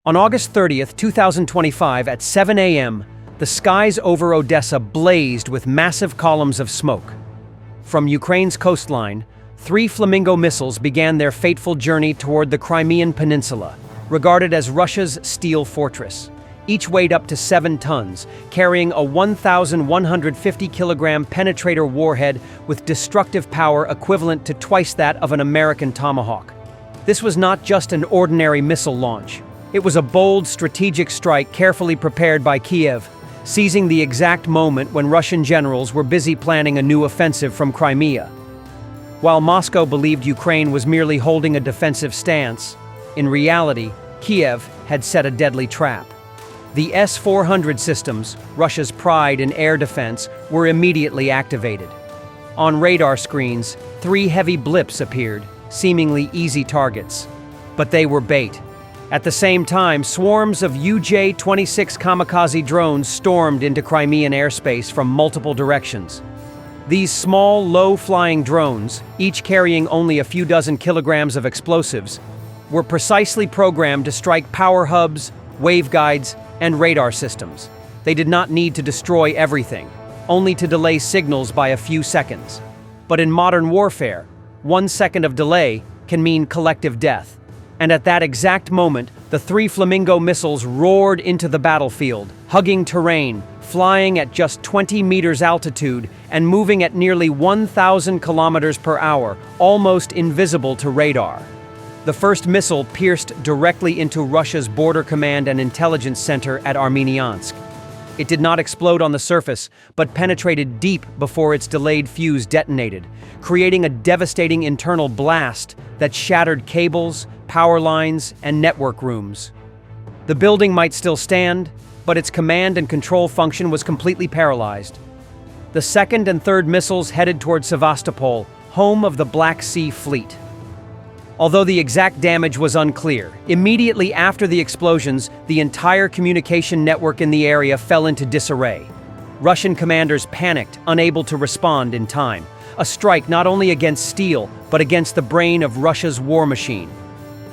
On August 30th, 2025 at 7 a.m., the skies over Odessa blazed with massive columns of smoke. From Ukraine's coastline, 3 Flamingo missiles began their fateful journey toward the Crimean Peninsula, regarded as Russia's steel fortress. Each weighed up to 7 tons, carrying a 1,150-kilogram penetrator warhead with destructive power equivalent to twice that of an American Tomahawk. This was not just an ordinary missile launch. It was a bold strategic strike carefully prepared by Kiev, seizing the exact moment when Russian generals were busy planning a new offensive from Crimea. While Moscow believed Ukraine was merely holding a defensive stance, in reality, Kiev had set a deadly trap. The S-400 systems, Russia's pride in air defense, were immediately activated. On radar screens, 3 heavy blips appeared, seemingly easy targets. But they were bait. At the same time, swarms of UJ-26 kamikaze drones stormed into Crimean airspace from multiple directions. These small, low-flying drones, each carrying only a few dozen kilograms of explosives, were precisely programmed to strike power hubs, waveguides, and radar systems. They did not need to destroy everything, only to delay signals by a few seconds. But in modern warfare, 1 second of delay can mean collective death. And at that exact moment, the 3 Flamingo missiles roared into the battlefield, hugging terrain, flying at just 20 meters altitude and moving at nearly 1,000 kilometers per hour, almost invisible to radar. The first missile pierced directly into Russia's Border Command and Intelligence Center at Armeniansk. It did not explode on the surface, but penetrated deep before its delayed fuse detonated, creating a devastating internal blast that shattered cables, power lines, and network rooms. The building might still stand, but its command and control function was completely paralyzed. The second and third missiles headed toward Sevastopol, home of the Black Sea Fleet. Although the exact damage was unclear, immediately after the explosions, the entire communication network in the area fell into disarray. Russian commanders panicked, unable to respond in time. A strike not only against steel, but against the brain of Russia's war machine.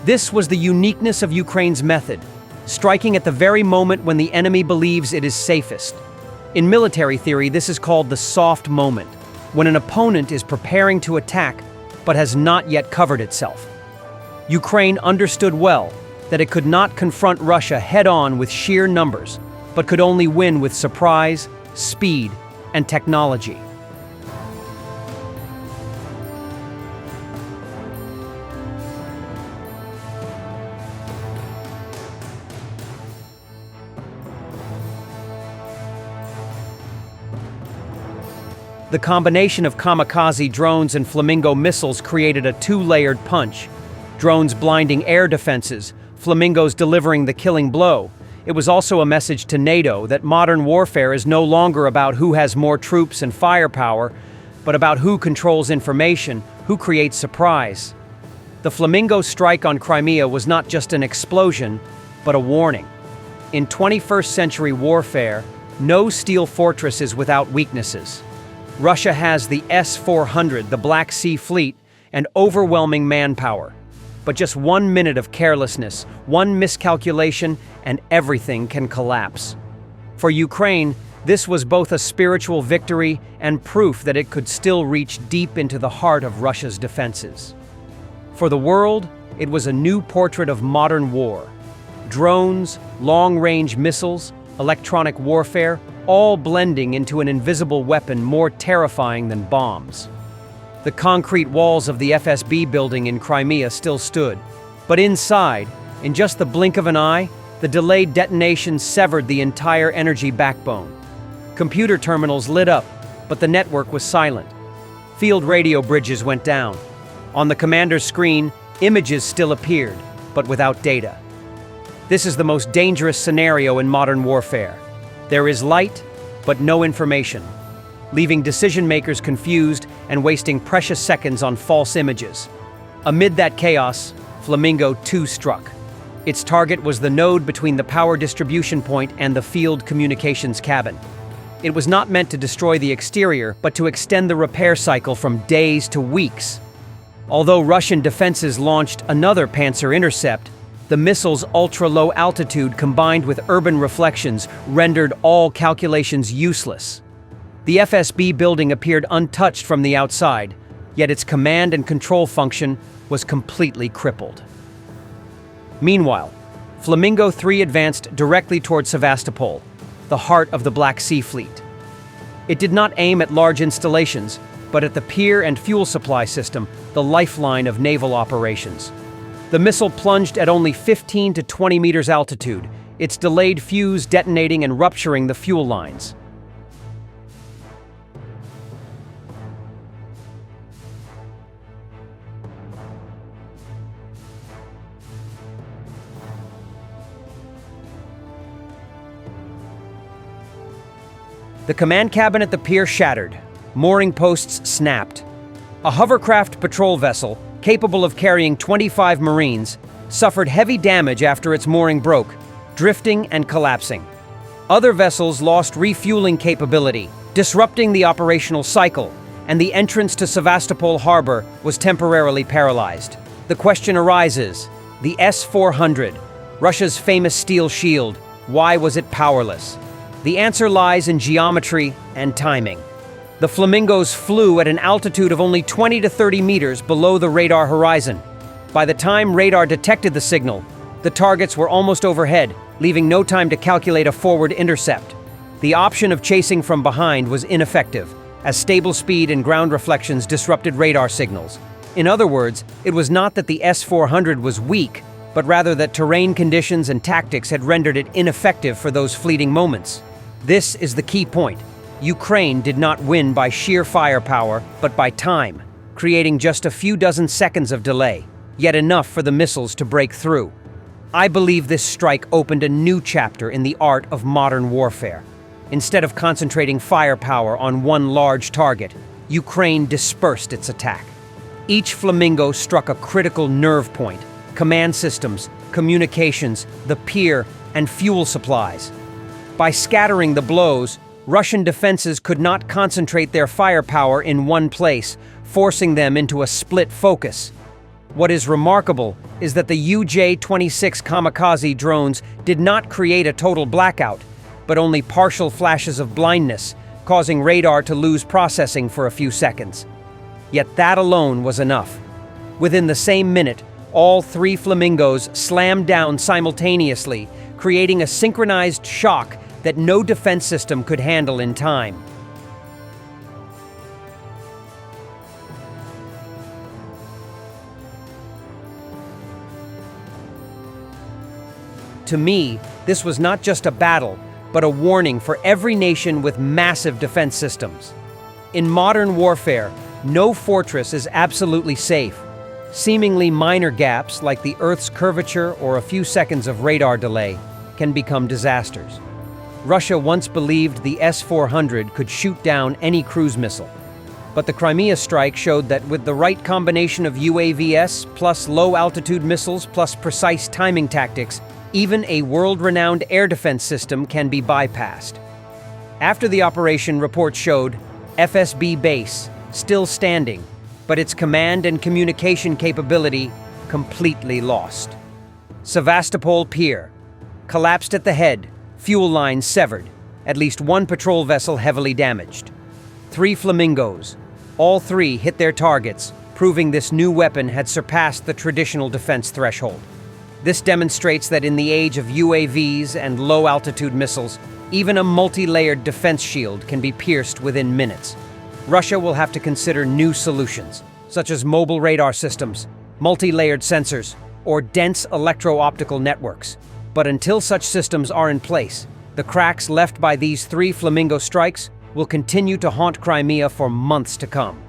This was the uniqueness of Ukraine's method, striking at the very moment when the enemy believes it is safest. In military theory, this is called the soft moment, when an opponent is preparing to attack but has not yet covered itself. Ukraine understood well that it could not confront Russia head-on with sheer numbers, but could only win with surprise, speed, and technology. The combination of kamikaze drones and Flamingo missiles created a 2-layered punch. Drones blinding air defenses, Flamingos delivering the killing blow. It was also a message to NATO that modern warfare is no longer about who has more troops and firepower, but about who controls information, who creates surprise. The Flamingo strike on Crimea was not just an explosion, but a warning. In 21st century warfare, no steel fortress is without weaknesses. Russia has the S-400, the Black Sea Fleet, and overwhelming manpower. But just 1 minute of carelessness, one miscalculation, and everything can collapse. For Ukraine, this was both a spiritual victory and proof that it could still reach deep into the heart of Russia's defenses. For the world, it was a new portrait of modern war. Drones, long-range missiles, electronic warfare, all blending into an invisible weapon more terrifying than bombs. The concrete walls of the FSB building in Crimea still stood, but inside, in just the blink of an eye, the delayed detonation severed the entire energy backbone. Computer terminals lit up, but the network was silent. Field radio bridges went down. On the commander's screen, images still appeared, but without data. This is the most dangerous scenario in modern warfare. There is light, but no information, leaving decision-makers confused and wasting precious seconds on false images. Amid that chaos, Flamingo 2 struck. Its target was the node between the power distribution point and the field communications cabin. It was not meant to destroy the exterior, but to extend the repair cycle from days to weeks. Although Russian defenses launched another Panzer intercept, The missile's ultra-low altitude combined with urban reflections rendered all calculations useless. The FSB building appeared untouched from the outside, yet its command and control function was completely crippled. Meanwhile, Flamingo 3 advanced directly toward Sevastopol, the heart of the Black Sea Fleet. It did not aim at large installations, but at the pier and fuel supply system, the lifeline of naval operations. The missile plunged at only 15 to 20 meters altitude, its delayed fuse detonating and rupturing the fuel lines. The command cabin at the pier shattered. Mooring posts snapped. A hovercraft patrol vessel, capable of carrying 25 Marines, suffered heavy damage after its mooring broke, drifting and collapsing. Other vessels lost refueling capability, disrupting the operational cycle, and the entrance to Sevastopol harbor was temporarily paralyzed. The question arises, the S-400, Russia's famous steel shield, why was it powerless? The answer lies in geometry and timing. The Flamingos flew at an altitude of only 20 to 30 meters below the radar horizon. By the time radar detected the signal, the targets were almost overhead, leaving no time to calculate a forward intercept. The option of chasing from behind was ineffective, as stable speed and ground reflections disrupted radar signals. In other words, it was not that the S-400 was weak, but rather that terrain conditions and tactics had rendered it ineffective for those fleeting moments. This is the key point. Ukraine did not win by sheer firepower, but by time, creating just a few dozen seconds of delay, yet enough for the missiles to break through. I believe this strike opened a new chapter in the art of modern warfare. Instead of concentrating firepower on one large target, Ukraine dispersed its attack. Each Flamingo struck a critical nerve point: command systems, communications, the pier, and fuel supplies. By scattering the blows, Russian defenses could not concentrate their firepower in one place, forcing them into a split focus. What is remarkable is that the UJ-26 kamikaze drones did not create a total blackout, but only partial flashes of blindness, causing radar to lose processing for a few seconds. Yet that alone was enough. Within the same minute, all three Flamingos slammed down simultaneously, creating a synchronized shock that no defense system could handle in time. To me, this was not just a battle, but a warning for every nation with massive defense systems. In modern warfare, no fortress is absolutely safe. Seemingly minor gaps, like the Earth's curvature or a few seconds of radar delay, can become disasters. Russia once believed the S-400 could shoot down any cruise missile. But the Crimea strike showed that with the right combination of UAVs plus low-altitude missiles plus precise timing tactics, even a world-renowned air defense system can be bypassed. After the operation, reports showed FSB base still standing, but its command and communication capability completely lost. Sevastopol Pier collapsed at the head, fuel lines severed, at least one patrol vessel heavily damaged. 3 Flamingos, all 3 hit their targets, proving this new weapon had surpassed the traditional defense threshold. This demonstrates that in the age of UAVs and low-altitude missiles, even a multi-layered defense shield can be pierced within minutes. Russia will have to consider new solutions, such as mobile radar systems, multi-layered sensors, or dense electro-optical networks. But until such systems are in place, the cracks left by these 3 Flamingo strikes will continue to haunt Crimea for months to come.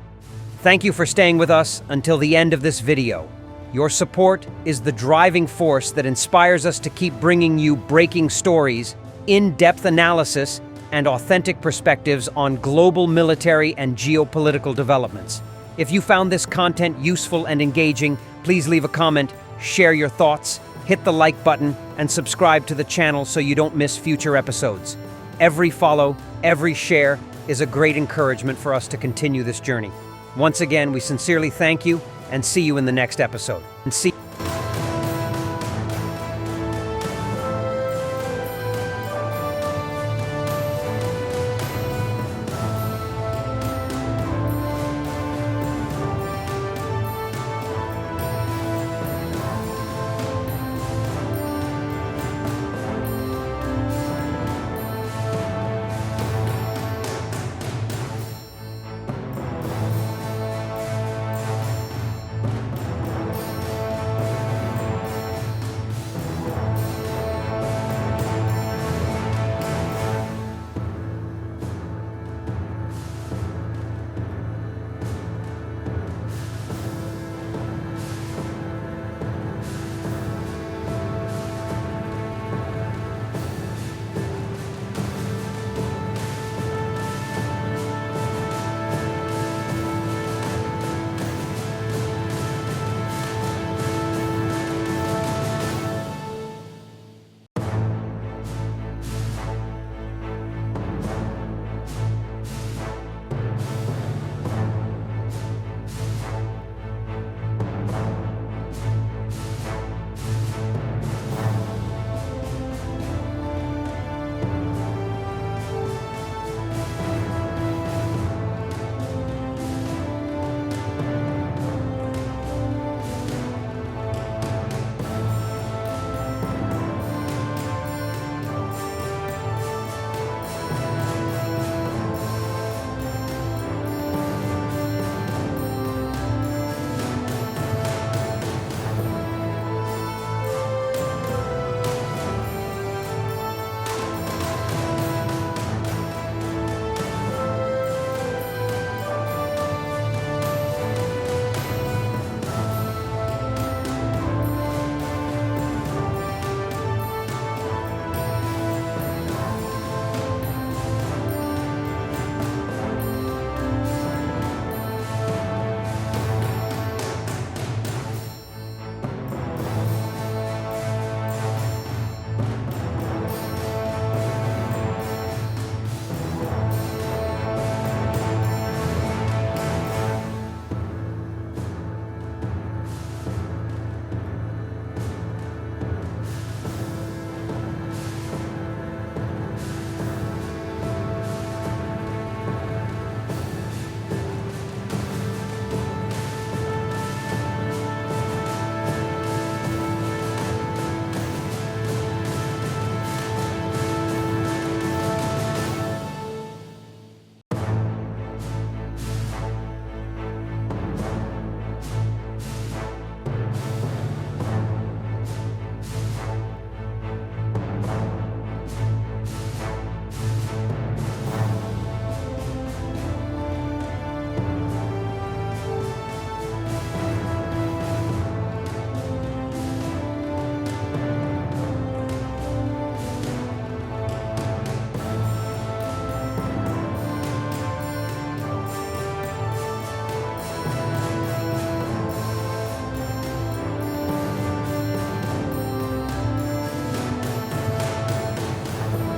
Thank you for staying with us until the end of this video. Your support is the driving force that inspires us to keep bringing you breaking stories, in-depth analysis, and authentic perspectives on global military and geopolitical developments. If you found this content useful and engaging, please leave a comment, share your thoughts, hit the like button, and subscribe to the channel so you don't miss future episodes. Every follow, every share is a great encouragement for us to continue this journey. Once again, we sincerely thank you and see you in the next episode.